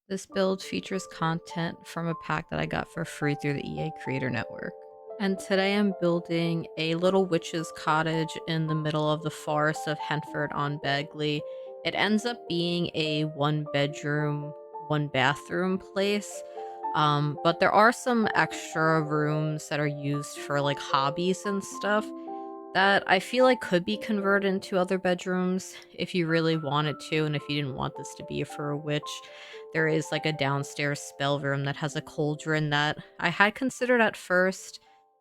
This build features content from a pack that I got for free through the EA Creator Network. And today I'm building a little witch's cottage in the middle of the forest of Henford on Bagley. It ends up being a one bedroom, one bathroom place. But there are some extra rooms that are used for like hobbies and stuff that I feel like could be converted into other bedrooms if you really wanted to, and if you didn't want this to be for a witch. There is like a downstairs spell room that has a cauldron that I had considered at first,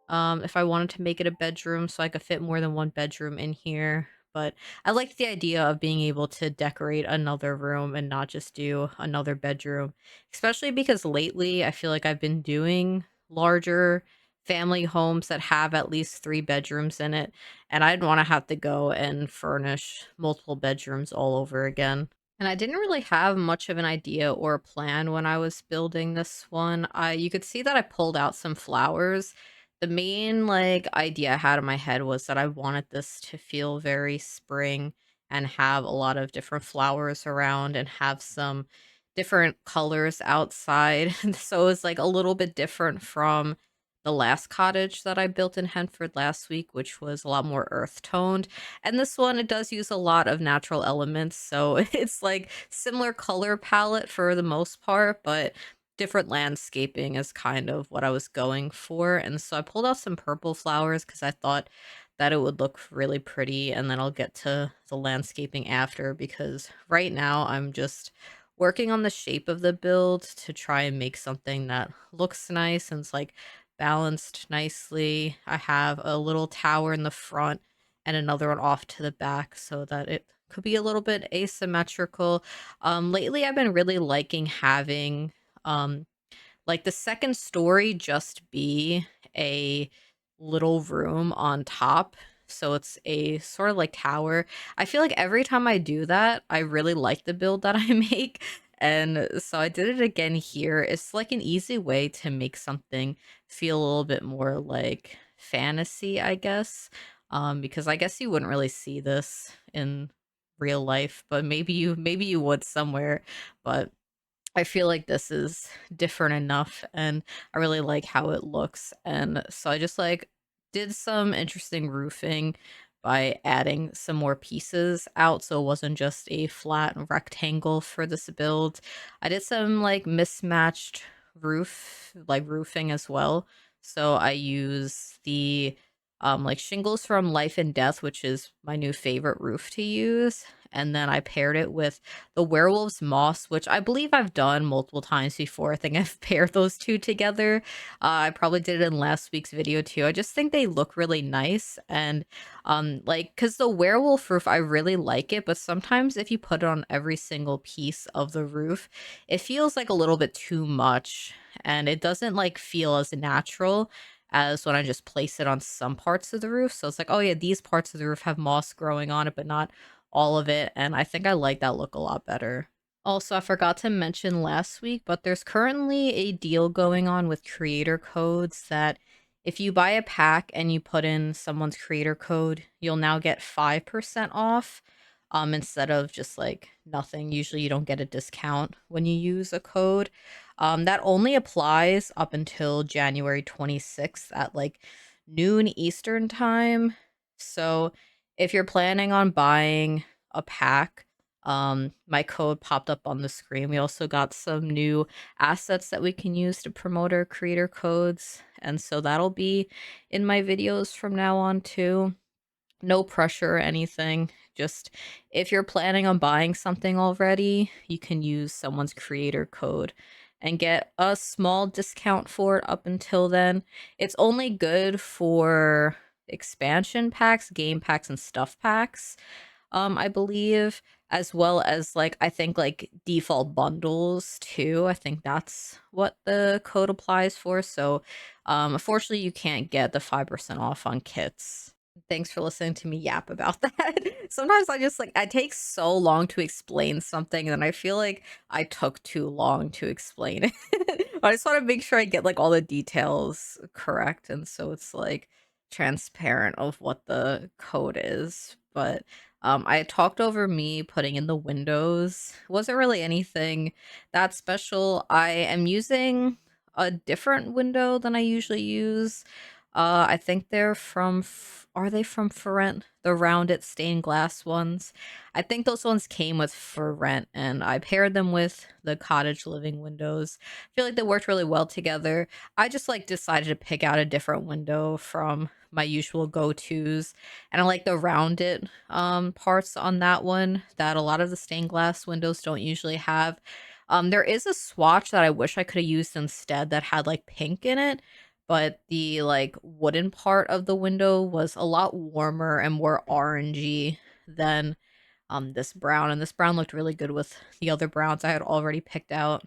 if I wanted to make it a bedroom so I could fit more than one bedroom in here. But I like the idea of being able to decorate another room and not just do another bedroom, especially because lately I feel like I've been doing larger family homes that have at least 3 bedrooms in it, and I didn't want to have to go and furnish multiple bedrooms all over again. And I didn't really have much of an idea or a plan when I was building this one. You could see that I pulled out some flowers. The main like idea I had in my head was that I wanted this to feel very spring and have a lot of different flowers around and have some different colors outside. So it was like a little bit different from the last cottage that I built in Henford last week, which was a lot more earth toned. And this one, it does use a lot of natural elements, so it's like similar color palette for the most part, but different landscaping is kind of what I was going for. And so I pulled out some purple flowers because I thought that it would look really pretty, and then I'll get to the landscaping after because right now I'm just working on the shape of the build to try and make something that looks nice and it's like balanced nicely. I have a little tower in the front and another one off to the back so that it could be a little bit asymmetrical. Lately I've been really liking having um like the second story just be a little room on top. So it's a sort of like tower. I feel like every time I do that, I really like the build that I make. And so I did it again here. It's like an easy way to make something feel a little bit more like fantasy, I guess. Because I guess you wouldn't really see this in real life, but maybe you would somewhere. But I feel like this is different enough and I really like how it looks. And so I just like did some interesting roofing by adding some more pieces out so it wasn't just a flat rectangle for this build. I did some like mismatched roofing as well. So I use the like shingles from Life and Death, which is my new favorite roof to use, and then I paired it with the werewolf's moss, which I believe I've done multiple times before. I think I've paired those two together. I probably did it in last week's video too. I just think they look really nice, and like because the werewolf roof, I really like it, but sometimes if you put it on every single piece of the roof, it feels like a little bit too much, and it doesn't like feel as natural as when I just place it on some parts of the roof. So it's like, oh yeah, these parts of the roof have moss growing on it, but not all of it, and I think I like that look a lot better. Also, I forgot to mention last week, but there's currently a deal going on with creator codes that if you buy a pack and you put in someone's creator code, you'll now get 5% off instead of just like nothing. Usually you don't get a discount when you use a code. That only applies up until January 26th at like noon Eastern time. So if you're planning on buying a pack, my code popped up on the screen. We also got some new assets that we can use to promote our creator codes, and so that'll be in my videos from now on too. No pressure or anything. Just if you're planning on buying something already, you can use someone's creator code and get a small discount for it up until then. It's only good for expansion packs, game packs, and stuff packs, I believe, as well as like I think like default bundles too. I think that's what the code applies for. So unfortunately you can't get the 5% off on kits. Thanks for listening to me yap about that. Sometimes I just like I take so long to explain something and I feel like I took too long to explain it. I just want to make sure I get like all the details correct, and so it's like transparent of what the code is. But I talked over me putting in the windows. It wasn't really anything that special. I am using a different window than I usually use. I think they're from, are they from For Rent? The rounded stained glass ones. I think those ones came with For Rent, and I paired them with the cottage living windows. I feel like they worked really well together. I just like decided to pick out a different window from my usual go-tos, and I like the rounded parts on that one that a lot of the stained glass windows don't usually have. There is a swatch that I wish I could have used instead that had like pink in it, but the like wooden part of the window was a lot warmer and more orangey than this brown, and this brown looked really good with the other browns I had already picked out.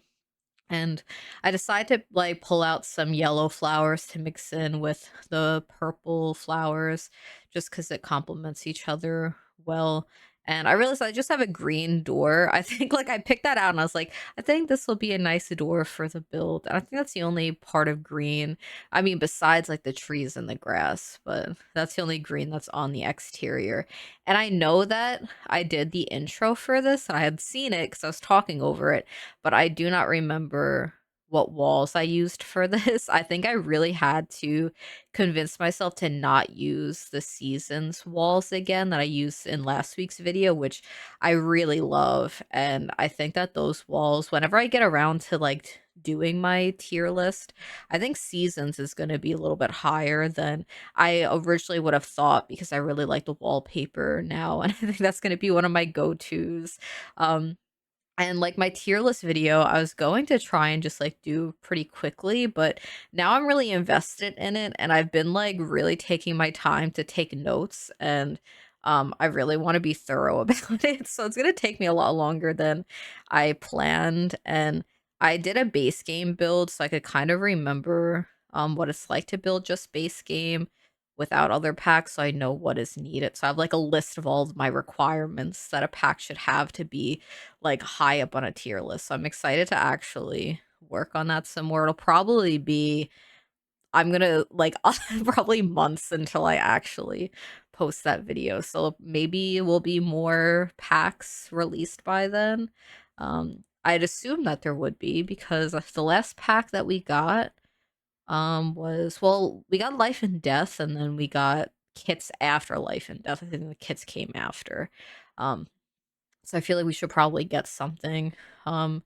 And I decided to like pull out some yellow flowers to mix in with the purple flowers just because it complements each other well. And I realized I just have a green door. I think like I picked that out and I was like, I think this will be a nice door for the build. And I think that's the only part of green. I mean, besides like the trees and the grass, but that's the only green that's on the exterior. And I know that I did the intro for this and I had seen it because I was talking over it, but I do not remember what walls I used for this. I think I really had to convince myself to not use the seasons walls again that I used in last week's video, which I really love. And I think that those walls, whenever I get around to like doing my tier list, I think seasons is going to be a little bit higher than I originally would have thought because I really like the wallpaper now. And I think that's going to be one of my go-tos. Um, and like my tier list video, I was going to try and just like do pretty quickly, but now I'm really invested in it and I've been like really taking my time to take notes, and I really want to be thorough about it. So it's going to take me a lot longer than I planned, and I did a base game build so I could kind of remember what it's like to build just base game without other packs, so I know what is needed. So I have like a list of all of my requirements that a pack should have to be like high up on a tier list. So I'm excited to actually work on that some more. It'll probably be, I'm gonna like probably months until I actually post that video. So maybe will be more packs released by then. I'd assume that there would be because the last pack that we got was, well, we got Life and Death and then we got kits after Life and Death. I think the kits came after. Um so I feel like we should probably get something in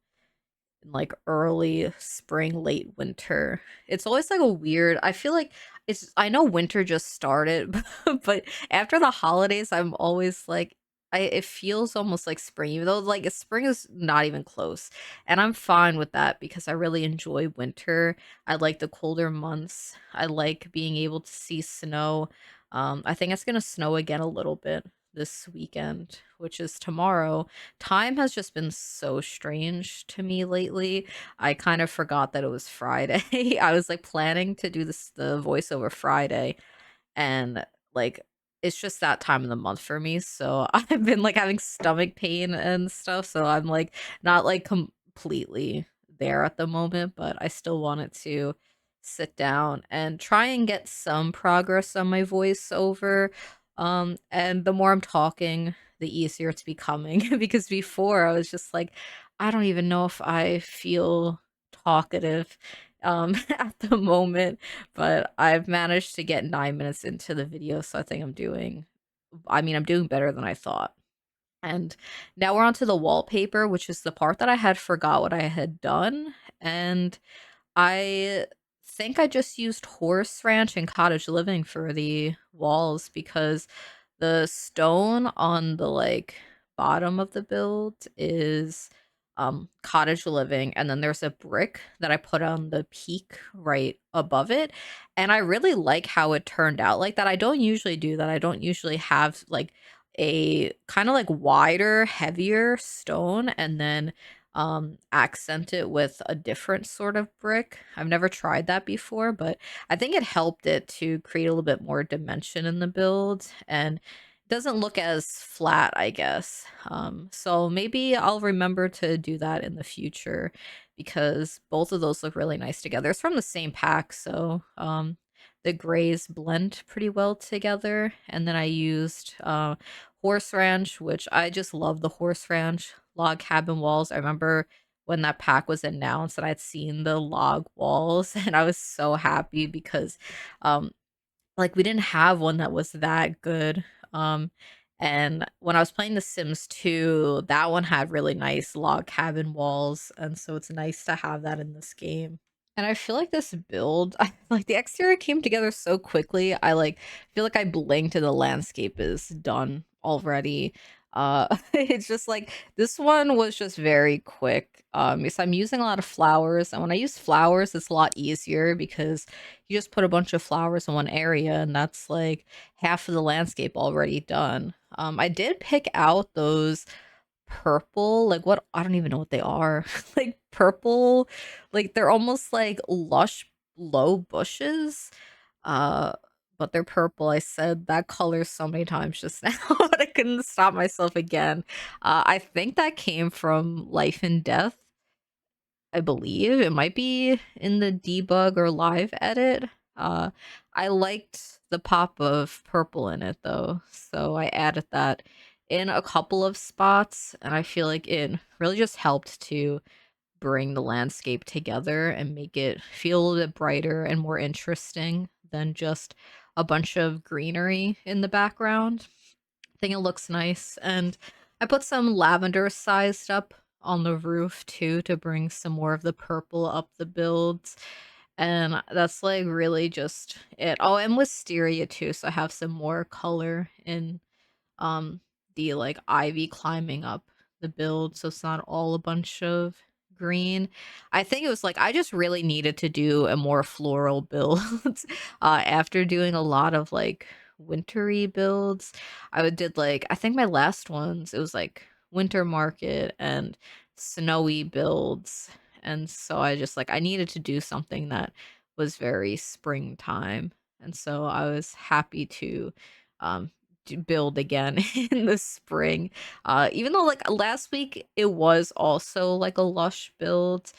like early spring, late winter. It's always like a weird, I feel like it's, I know winter just started, but after the holidays, I'm always like, it feels almost like spring, even though like spring is not even close. And I'm fine with that because I really enjoy winter. I like the colder months. I like being able to see snow. I think it's gonna snow again a little bit this weekend, which is tomorrow. Time has just been so strange to me lately. I kind of forgot that it was Friday. I was like planning to do the voiceover Friday, and like it's just that time of the month for me. So I've been like having stomach pain and stuff. So I'm like not like completely there at the moment, but I still wanted to sit down and try and get some progress on my voiceover. And the more I'm talking, the easier it's becoming because before I was just like, I don't even know if I feel talkative at the moment, but I've managed to get 9 minutes into the video, so I think I'm doing better than I thought. And now we're on to the wallpaper, which is the part that I had forgot what I had done. And I think I just used Horse Ranch and Cottage Living for the walls because the stone on the like bottom of the build is cottage living, and then there's a brick that I put on the peak right above it, and I really like how it turned out like that. I don't usually do that. I don't usually have like a kind of like wider, heavier stone and then accent it with a different sort of brick. I've never tried that before, but I think it helped it to create a little bit more dimension in the build, and it doesn't look as flat, I guess. So maybe I'll remember to do that in the future because both of those look really nice together. It's from the same pack, so the grays blend pretty well together. And then I used horse ranch, which I just love the horse ranch log cabin walls. I remember when that pack was announced and I'd seen the log walls and I was so happy because um like we didn't have one that was that good. Um and when I was playing The Sims 2, that one had really nice log cabin walls, and so it's nice to have that in this game. And I feel like this build, like the exterior came together so quickly. I like feel like I blinked and the landscape is done already. It's just like this one was just very quick. Because I'm using a lot of flowers, and when I use flowers, it's a lot easier because you just put a bunch of flowers in one area, and that's like half of the landscape already done. I did pick out those purple, like what, I don't even know what they are. Like purple, like they're almost like lush low bushes. Uh but they're purple. I said that color so many times just now, but I couldn't stop myself again. I think that came from Life and Death. I believe it might be in the debug or live edit. Uh, I liked the pop of purple in it though, so I added that in a couple of spots, and I feel like it really just helped to bring the landscape together and make it feel a little bit brighter and more interesting than just a bunch of greenery in the background. I think it looks nice, and I put some lavender sized up on the roof too to bring some more of the purple up the builds. And that's like really just it. Oh, and wisteria too, so I have some more color in um the like ivy climbing up the build, so it's not all a bunch of green. I think it was like I just really needed to do a more floral build after doing a lot of like wintry builds. Did like I think my last ones it was like winter market and snowy builds, and so I just like I needed to do something that was very springtime, and so I was happy to um build again in the spring. Even though like last week it was also like a lush build.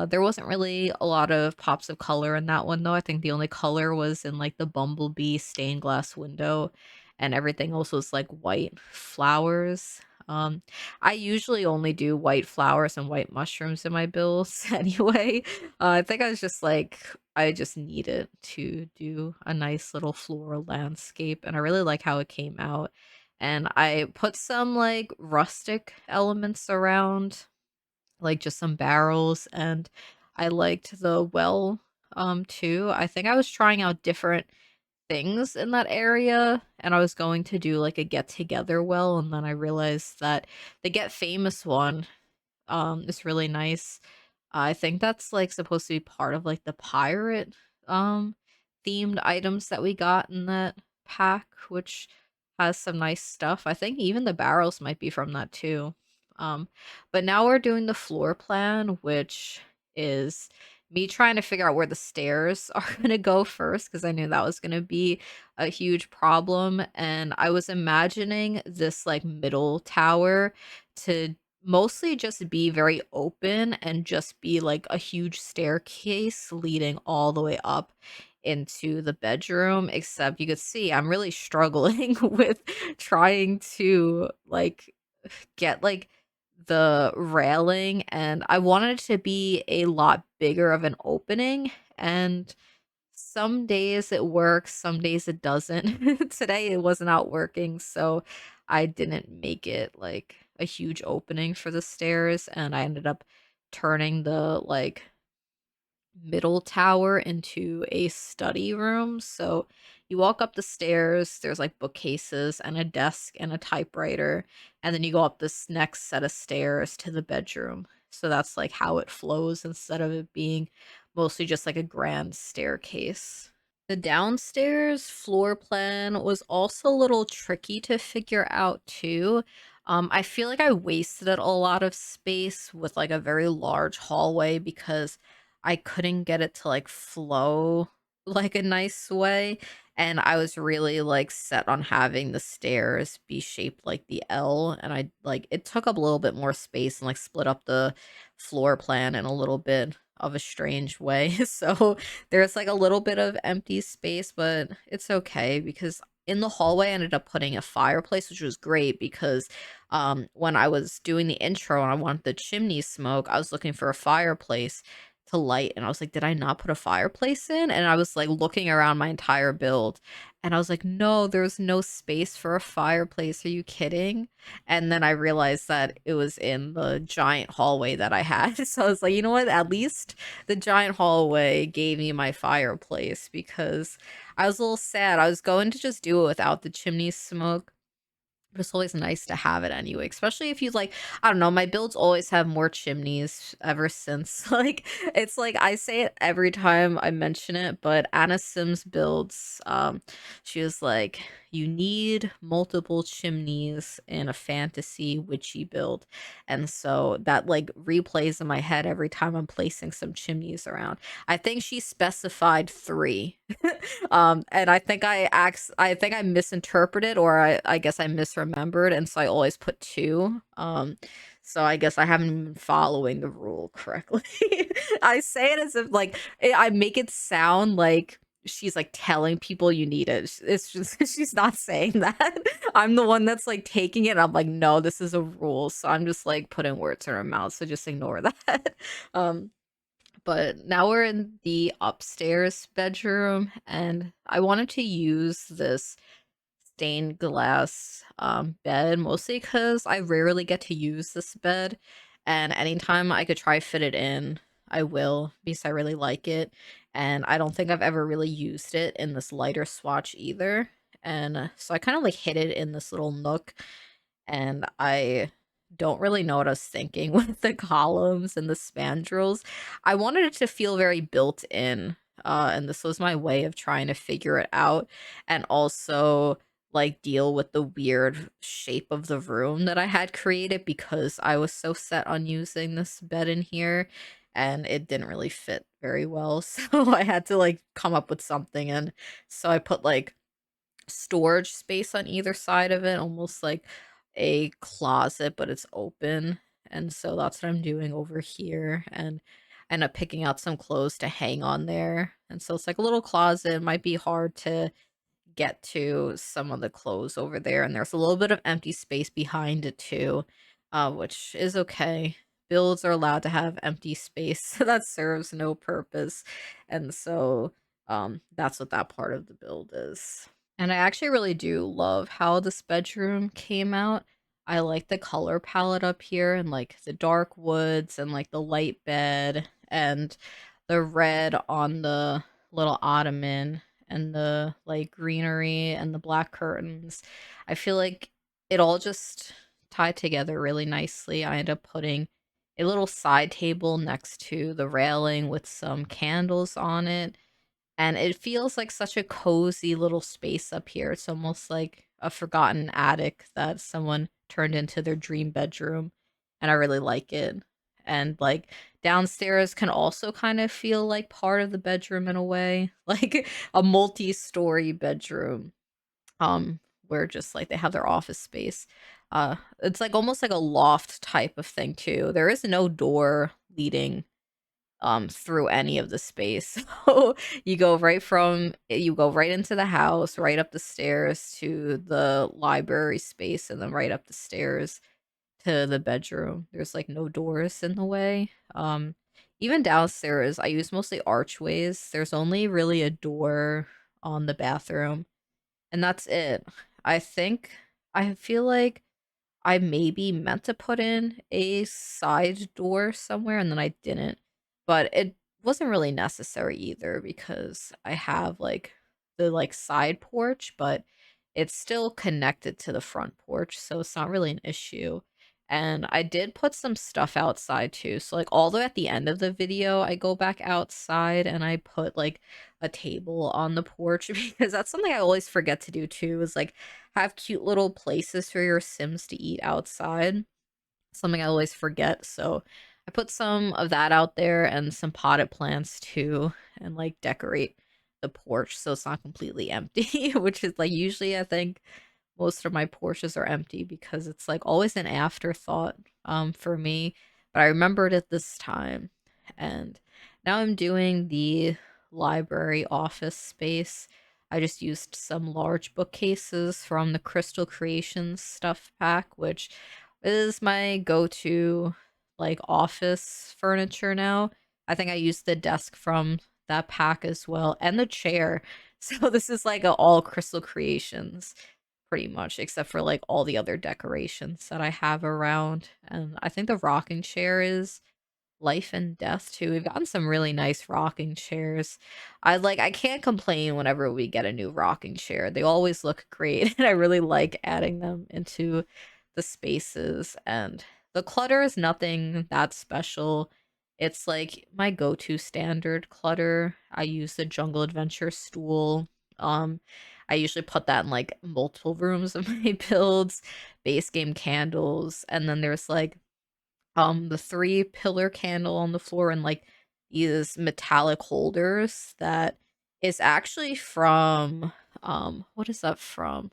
There wasn't really a lot of pops of color in that one though. I think the only color was in like the bumblebee stained glass window, and everything else was like white flowers. Um, I usually only do white flowers and white mushrooms in my builds anyway. I think I was just like I just needed to do a nice little floral landscape, and I really like how it came out. And I put some like rustic elements around, like just some barrels, and I liked the well too. I think I was trying out different things in that area, and I was going to do like a get together well, and then I realized that the Get Famous one is really nice. I think that's like supposed to be part of like the pirate um themed items that we got in that pack, which has some nice stuff. I think even the barrels might be from that too. Um but now we're doing the floor plan, which is me trying to figure out where the stairs are going to go first because I knew that was going to be a huge problem, and I was imagining this like middle tower to mostly just be very open and just be like a huge staircase leading all the way up into the bedroom. Except you could see I'm really struggling with trying to like get like the railing, and I wanted it to be a lot bigger of an opening, and some days it works, some days it doesn't. Today it was not working, so I didn't make it like a huge opening for the stairs, and I ended up turning the like middle tower into a study room. So you walk up the stairs, there's like bookcases and a desk and a typewriter, and then you go up this next set of stairs to the bedroom. So that's like how it flows instead of it being mostly just like a grand staircase. The downstairs floor plan was also a little tricky to figure out too. I feel like I wasted a lot of space with like a very large hallway because I couldn't get it to like flow like a nice way. And I was really like set on having the stairs be shaped like the L. And I like it took up a little bit more space and like split up the floor plan in a little bit of a strange way. So there's like a little bit of empty space, but it's okay because in the hallway, I ended up putting a fireplace, which was great because when I was doing the intro and I wanted the chimney smoke, I was looking for a fireplace to light, and I was like, did I not put a fireplace in? And I was like looking around my entire build, and I was like, no, there's no space for a fireplace. Are you kidding? And then I realized that it was in the giant hallway that I had. So I was like, you know what? At least the giant hallway gave me my fireplace because I was a little sad. I was going to just do it without the chimney smoke. But it's always nice to have it anyway, especially if you like, I don't know, my builds always have more chimneys ever since. Like, it's like I say it every time I mention it, but Anna Sims builds, she was like, you need multiple chimneys in a fantasy witchy build. And so that like replays in my head every time I'm placing some chimneys around. I think she specified 3. And I think I misinterpreted, or I guess I misremembered, and so I always put 2. So I guess I haven't been following the rule correctly. I say it as if like I make it sound like she's like telling people you need it. It's just she's not saying that. I'm the one that's like taking it. I'm like, no, this is a rule. So I'm just like putting words in her mouth. So just ignore that. um but now we're in the upstairs bedroom, and I wanted to use this stained glass bed mostly because I rarely get to use this bed, and anytime I could try fit it in, I will because I really like it, and I don't think I've ever really used it in this lighter swatch either. And so I kind of like hid it in this little nook, and I don't really know what I was thinking with the columns and the spandrels. I wanted it to feel very built in, and this was my way of trying to figure it out, and also like deal with the weird shape of the room that I had created because I was so set on using this bed in here, and it didn't really fit very well. So I had to like come up with something, and so I put like storage space on either side of it, almost like a closet, but it's open. And so that's what I'm doing over here. And I end up picking out some clothes to hang on there. And so it's like a little closet. It might be hard to get to some of the clothes over there. And there's a little bit of empty space behind it too, which is okay. Builds are allowed to have empty space that serves no purpose. And so that's what that part of the build is. And I actually really do love how this bedroom came out. I like the color palette up here and like the dark woods and like the light bed and the red on the little ottoman and the like greenery and the black curtains. I feel like it all just tied together really nicely. I ended up putting a little side table next to the railing with some candles on it, and it feels like such a cozy little space up here. It's almost like a forgotten attic that someone turned into their dream bedroom, and I really like it. And like downstairs can also kind of feel like part of the bedroom in a way, like a multi-story bedroom. Where just like they have their office space. It's like almost like a loft type of thing too. There is no door leading through any of the space. So you go right into the house, right up the stairs to the library space, and then right up the stairs to the bedroom. There's like no doors in the way. Even downstairs, I use mostly archways. There's only really a door on the bathroom, and that's it. I think I feel like I maybe meant to put in a side door somewhere and then I didn't. But it wasn't really necessary either because I have like the like side porch, but it's still connected to the front porch, so it's not really an issue. And I did put some stuff outside too. So like all the way at the end of the video, I go back outside and I put like a table on the porch because that's something I always forget to do too, is like have cute little places for your Sims to eat outside. Something I always forget. So I put some of that out there and some potted plants too, and like decorate the porch so it's not completely empty, which is like usually I think most of my porches are empty because it's like always an afterthought for me. But I remembered it this time. And now I'm doing the library office space. I just used some large bookcases from the Crystal Creations stuff pack, which is my go-to like office furniture now. I think I used the desk from that pack as well, and the chair. So this is like a all Crystal Creations pretty much, except for like all the other decorations that I have around. And I think the rocking chair is Life and Death too. We've gotten some really nice rocking chairs. I can't complain whenever we get a new rocking chair. They always look great and I really like adding them into the spaces, and the clutter is nothing that special. It's like my go-to standard clutter. I use the Jungle Adventure stool. Um I usually put that in like multiple rooms of my builds, base game candles, and then there's like the 3 pillar candle on the floor and like these metallic holders that is actually from what is that from?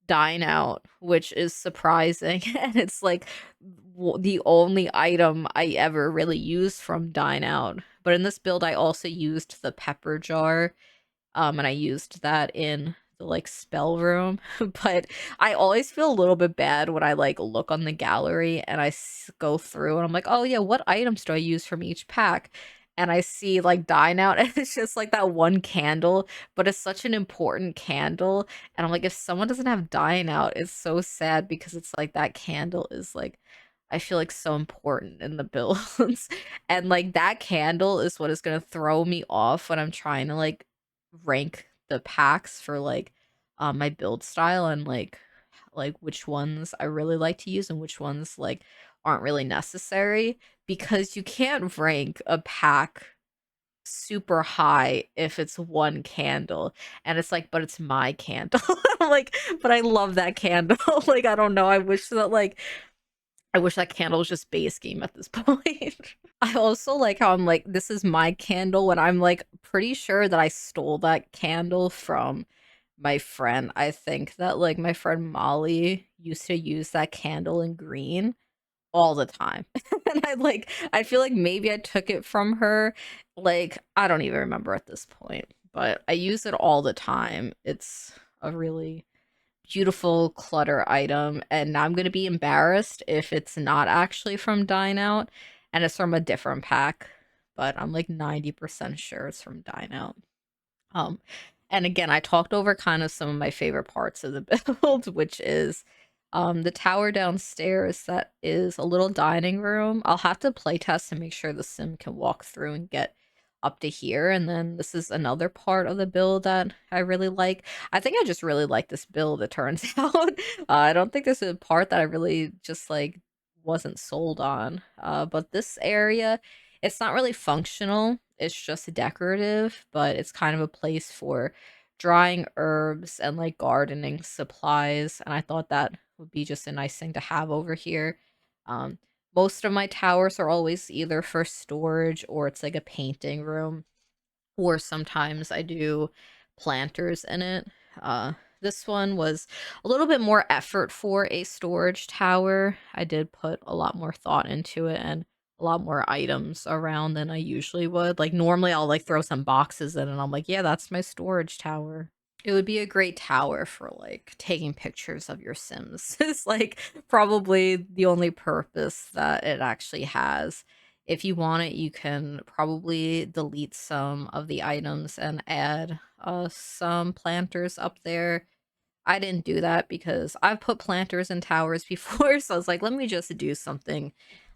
Dine Out, which is surprising. And it's like the only item I ever really used from Dine Out. But in this build I also used the pepper jar, and I used that in the like spell room. But I always feel a little bit bad when I like look on the gallery and go through and I'm like, oh yeah, what items do I use from each pack? And I see like Dine Out, and it's just like that one candle, but it's such an important candle. And I'm like, if someone doesn't have Dine Out, it's so sad because it's like that candle is like, I feel like so important in the builds. And like that candle is what is gonna throw me off when I'm trying to like rank the packs for like my build style, and like which ones I really like to use and which ones like aren't really necessary, because you can't rank a pack super high if it's one candle, and it's like, but it's my candle. I'm like, but I love that candle. Like I don't know, I wish that candle was just base game at this point. I also like how I'm like, this is my candle when I'm like pretty sure that I stole that candle from my friend. I think that like my friend Molly used to use that candle in green all the time. And I feel like maybe I took it from her. Like I don't even remember at this point, but I use it all the time. It's a really beautiful clutter item, and now I'm gonna be embarrassed if it's not actually from Dine Out and it's from a different pack, but I'm like 90% sure it's from Dine Out. Um, and again, I talked over kind of some of my favorite parts of the build, which is the tower downstairs that is a little dining room. I'll have to playtest to make sure the sim can walk through and get up to here. And then this is another part of the build that I really like. I think I just really like this build, it turns out. I don't think there's a part that I really just like wasn't sold on. But this area, it's not really functional. It's just decorative, but it's kind of a place for drying herbs and like gardening supplies. And I thought that would be just a nice thing to have over here. Um, Most of my towers are always either for storage or it's like a painting room, or sometimes I do planters in it. Uh, this one was a little bit more effort for a storage tower. I did put a lot more thought into it and a lot more items around than I usually would. Like normally I'll like throw some boxes in and I'm like, yeah, that's my storage tower. It would be a great tower for like taking pictures of your Sims. It's like probably the only purpose that it actually has. If you want it, you can probably delete some of the items and add some planters up there. I didn't do that because I've put planters in towers before, so I was like, let me just do something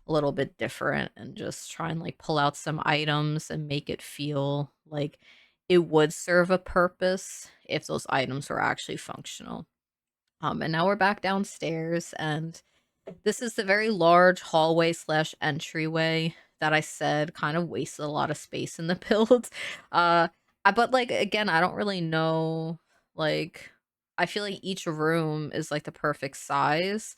a little bit different and just try and like pull out some items and make it feel like it would serve a purpose if those items were actually functional. And now we're back downstairs, and this is the very large hallway slash entryway that I said kind of wasted a lot of space in the build. But like again, I don't really know. Like, I feel like each room is like the perfect size.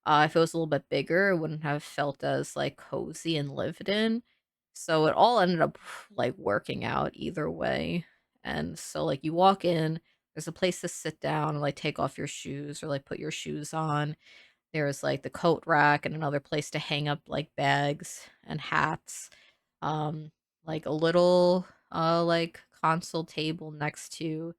If it was a little bit bigger, it wouldn't have felt as like cozy and lived in. So it all ended up like working out either way. And so like you walk in, there's a place to sit down and like take off your shoes or like put your shoes on. There's like the coat rack and another place to hang up like bags and hats. Um like a little like console table next to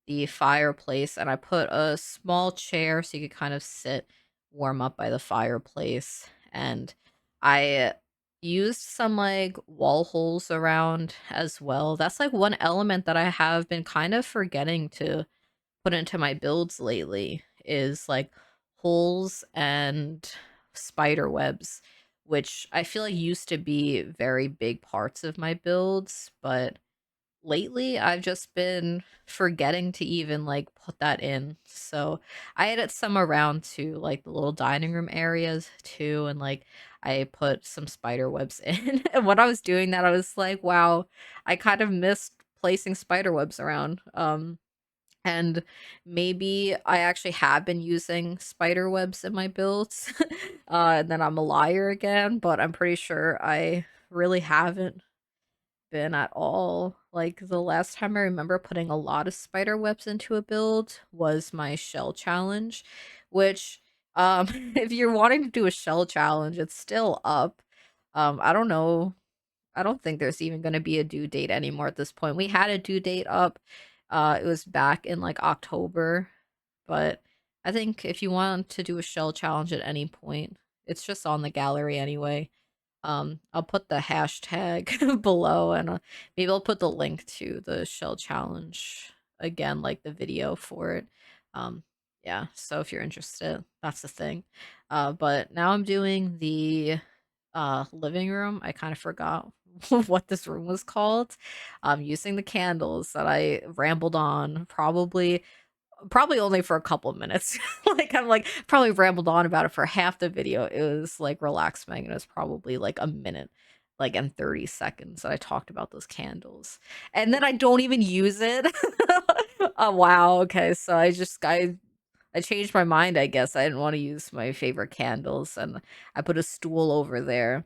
the fireplace, and I put a small chair so you could kind of sit, warm up by the fireplace. And I used some like wall holes around as well. That's like one element that I have been kind of forgetting to put into my builds lately is like holes and spider webs, which I feel like used to be very big parts of my builds, but lately I've just been forgetting to even like put that in. So I added some around to like the little dining room areas too, and like I put some spider webs in. And when I was doing that, I was like, wow, I kind of missed placing spider webs around. And maybe I actually have been using spider webs in my builds. And then I'm a liar again, but I'm pretty sure I really haven't been at all. Like the last time I remember putting a lot of spider webs into a build was my shell challenge, which if you're wanting to do a shell challenge, it's still up. I don't know. I don't think there's even going to be a due date anymore at this point. We had a due date up. It was back in like October, but I think if you want to do a shell challenge at any point, it's just on the gallery anyway. I'll put the hashtag below, and maybe I'll put the link to the shell challenge again, like the video for it. Um, yeah, so if you're interested, that's the thing. But now I'm doing the living room. I kind of forgot what this room was called. Using the candles that I rambled on probably only for a couple of minutes. Like I'm like probably rambled on about it for half the video. It was like relaxing, and it was probably like a minute, like and 30 seconds that I talked about those candles. And then I don't even use it. Oh wow, okay. So I changed my mind, I guess. I didn't want to use my favorite candles, and I put a stool over there,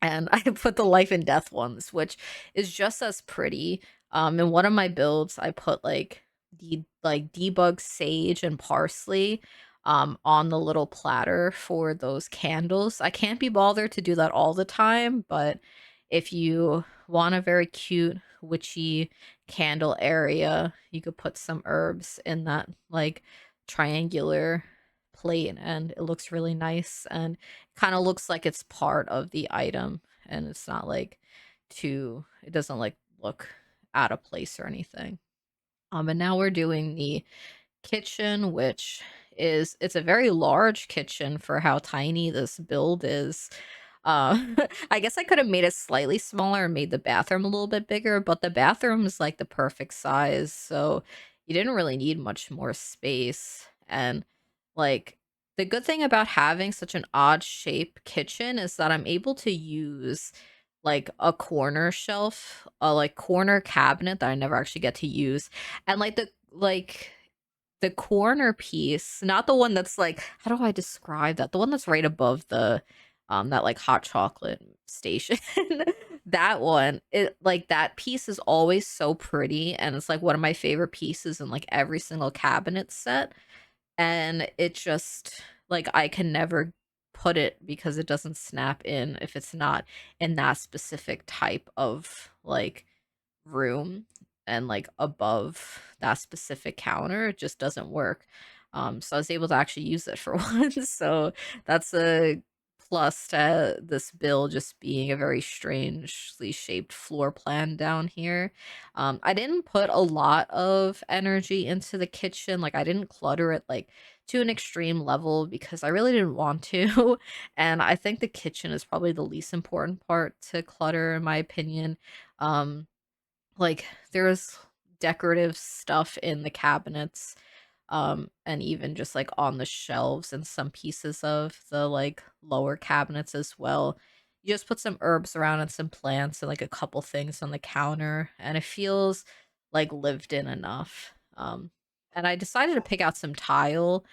and I put the life and death ones, which is just as pretty. In one of my builds, I put like debug sage and parsley on the little platter for those candles. I can't be bothered to do that all the time, but if you want a very cute witchy candle area, you could put some herbs in that like triangular plate, and it looks really nice, and kind of looks like it's part of the item, and it's not like it doesn't like look out of place or anything. And now we're doing the kitchen, which it's a very large kitchen for how tiny this build is. uh I guess I could have made it slightly smaller and made the bathroom a little bit bigger, but the bathroom is like the perfect size, so you didn't really need much more space. And like the good thing about having such an odd shape kitchen is that I'm able to use like a corner shelf, a like corner cabinet that I never actually get to use. And the corner piece, not the one that's like, how do I describe that? The one that's right above the that like hot chocolate station. That one, it like that piece is always so pretty, and it's like one of my favorite pieces in like every single cabinet set. And it just like I can never put it because it doesn't snap in if it's not in that specific type of like room, and like above that specific counter, it just doesn't work. So I was able to actually use it for once. So that's a plus to this build just being a very strangely shaped floor plan down here. I didn't put a lot of energy into the kitchen. Like I didn't clutter it like to an extreme level because I really didn't want to. And I think the kitchen is probably the least important part to clutter in my opinion. Um like, there's decorative stuff in the cabinets, and even just, like, on the shelves and some pieces of the, like, lower cabinets as well. You just put some herbs around and some plants and, like, a couple things on the counter, and it feels, like, lived in enough. And I decided to pick out some tile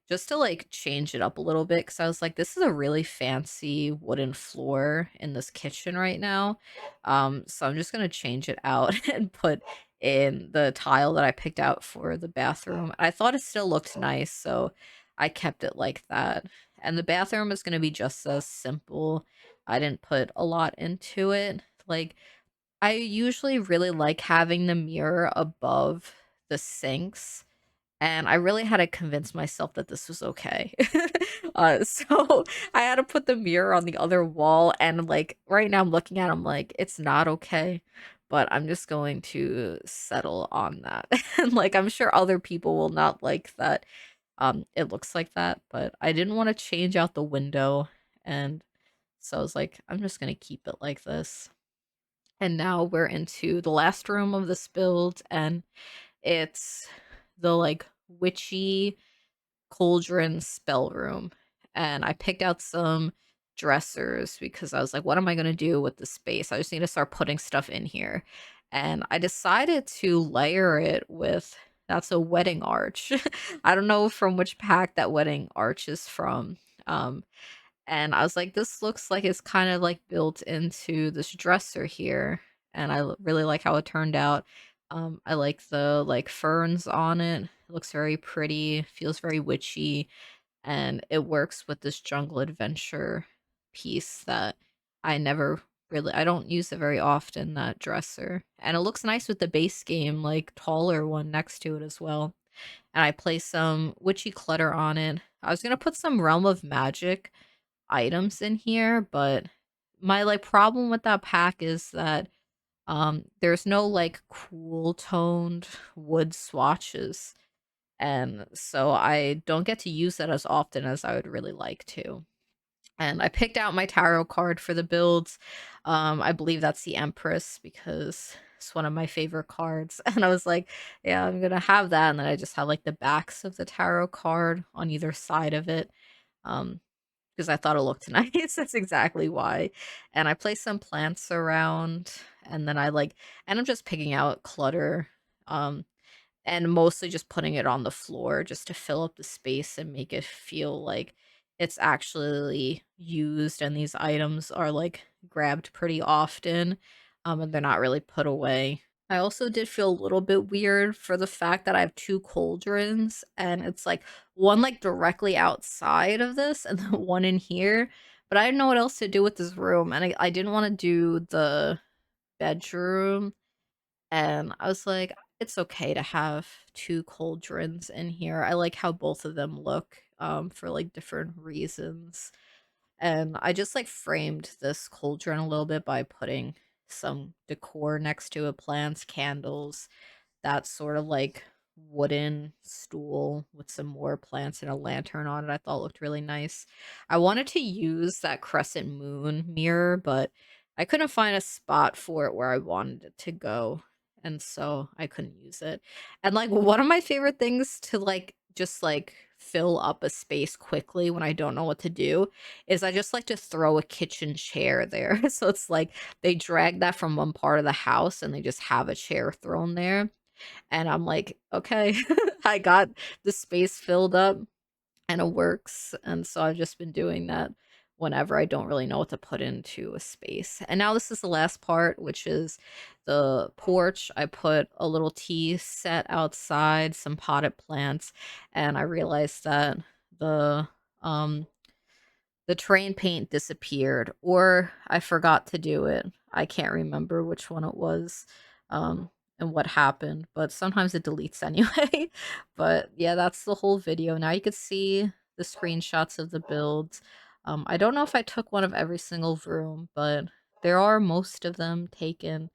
just to, like, change it up a little bit because I was like, "This is a really fancy wooden floor in this kitchen right now." So I'm just gonna change it out and put in the tile that I picked out for the bathroom. I thought it still looked nice, so I kept it like that. And the bathroom is gonna be just as simple. I didn't put a lot into it. Like, I usually really like having the mirror above the sinks, and I really had to convince myself that this was okay. So I had to put the mirror on the other wall, and like right now I'm looking at it, I'm like, it's not okay, but I'm just going to settle on that. And like I'm sure other people will not like that it looks like that, but I didn't want to change out the window, and so I was like, I'm just gonna keep it like this. And now we're into the last room of this build, and it's the like witchy cauldron spell room. And I picked out some dressers because I was like, what am I going to do with the space? I just need to start putting stuff in here. And I decided to layer it with that's a wedding arch. I don't know from which pack that wedding arch is from. Um, and I was like, this looks like it's kind of like built into this dresser here. And really like how it turned out. I like the like ferns on it. It looks very pretty, feels very witchy, and it works with this jungle adventure piece that I don't use it very often, that dresser. And it looks nice with the base game, like taller one next to it as well. And I place some witchy clutter on it. I was gonna put some Realm of Magic items in here, but my like problem with that pack is that there's no like cool toned wood swatches, and so I don't get to use that as often as I would really like to. And I picked out my tarot card for the builds. I believe that's the Empress because it's one of my favorite cards. And I was like, yeah, I'm gonna have that. And then I just have like the backs of the tarot card on either side of it. Um, because I thought it looked nice. That's exactly why. And I placed some plants around, and then and I'm just picking out clutter. Um, and mostly just putting it on the floor just to fill up the space and make it feel like it's actually used and these items are like grabbed pretty often, and they're not really put away. I also did feel a little bit weird for the fact that I have two cauldrons, and it's like one like directly outside of this and then one in here, but I didn't know what else to do with this room, and I didn't want to do the bedroom, and I was like, it's okay to have two cauldrons in here. I like how both of them look for like different reasons. And I just like framed this cauldron a little bit by putting some decor next to it, plants, candles, that sort of like wooden stool with some more plants and a lantern on it. I thought looked really nice. I wanted to use that crescent moon mirror, but I couldn't find a spot for it where I wanted it to go. And so I couldn't use it. And like one of my favorite things to like just like fill up a space quickly when I don't know what to do is I just like to throw a kitchen chair there. So it's like they drag that from one part of the house and they just have a chair thrown there, and I'm like, okay, I got the space filled up and it works. And so I've just been doing that whenever I don't really know what to put into a space. And now this is the last part, which is the porch. I put a little tea set outside, some potted plants, and I realized that the um the terrain paint disappeared, or I forgot to do it. I can't remember which one it was, and what happened, but sometimes it deletes anyway. But yeah, that's the whole video. Now you can see the screenshots of the builds. I don't know if I took one of every single room, but there are most of them taken.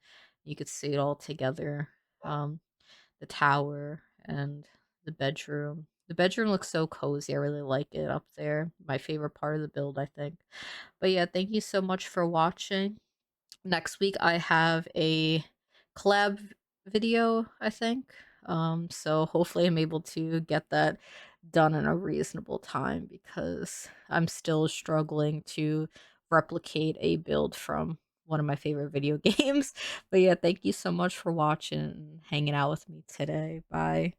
You could see it all together. The tower and the bedroom. The bedroom looks so cozy. I really like it up there. My favorite part of the build, I think. But yeah, thank you so much for watching. Next week I have a collab video, I think. So hopefully I'm able to get that done in a reasonable time because I'm still struggling to replicate a build from one of my favorite video games. But yeah, thank you so much for watching and hanging out with me today. Bye.